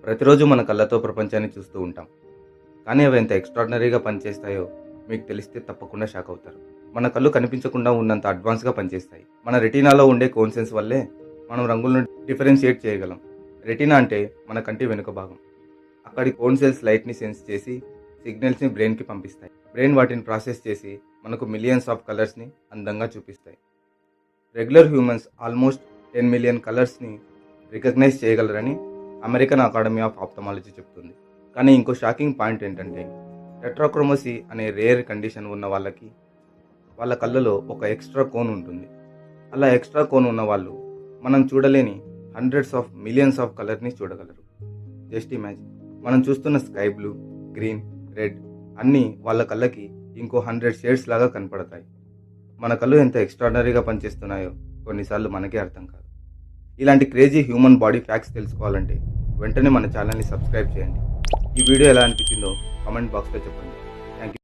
ప్రతిరోజు మన కళ్ళతో ప్రపంచాన్ని చూస్తూ ఉంటాం. కానీ అవి ఎంత ఎక్స్ట్రాడినరీగా పనిచేస్తాయో మీకు తెలిస్తే తప్పకుండా షాక్ అవుతారు. మన కళ్ళు కనిపించకుండా ఉన్నంత అడ్వాన్స్గా పనిచేస్తాయి. మన రెటీనాలో ఉండే కోన్ సెన్స్ వల్లే మనం రంగులను డిఫరెన్షియేట్ చేయగలం. రెటీనా అంటే మన కంటి వెనుక భాగం. అక్కడి కోన్ సెల్స్ లైట్ని సెన్స్ చేసి సిగ్నల్స్ని బ్రెయిన్కి పంపిస్తాయి. బ్రెయిన్ వాటిని ప్రాసెస్ చేసి మనకు మిలియన్స్ ఆఫ్ కలర్స్ని అందంగా చూపిస్తాయి. రెగ్యులర్ హ్యూమన్స్ ఆల్మోస్ట్ 10 మిలియన్ కలర్స్ని రికగ్నైజ్ చేయగలరని అమెరికన్ అకాడమీ ఆఫ్ ఆప్థమాలజీ చెప్తుంది. కానీ ఇంకో షాకింగ్ పాయింట్ ఏంటంటే టెట్రాక్రోమసీ అనే రేర్ కండిషన్ ఉన్న వాళ్ళ కళ్ళలో ఒక ఎక్స్ట్రా కోన్ ఉంటుంది. అలా ఎక్స్ట్రా కోన్ ఉన్న వాళ్ళు మనం చూడలేని హండ్రెడ్స్ ఆఫ్ మిలియన్స్ ఆఫ్ కలర్ని చూడగలరు. జస్ట్ ఇమాజిన్, మనం చూస్తున్న స్కై బ్లూ, గ్రీన్, రెడ్ అన్నీ వాళ్ళ కళ్ళకి ఇంకో 100 షేడ్స్ లాగా కనపడతాయి. మన కళ్ళు ఎంత ఎక్స్ట్రాడినరీగా పనిచేస్తున్నాయో కొన్నిసార్లు మనకే అర్థం కాదు. ఇలాంటి క్రేజీ హ్యూమన్ బాడీ ఫ్యాక్ట్స్ తెలుసుకోవాలంటే వెంటనే మన ఛానల్ని సబ్స్క్రైబ్ చేయండి. ఈ వీడియో ఎలా అనిపించిందో కామెంట్ బాక్స్లో చెప్పండి.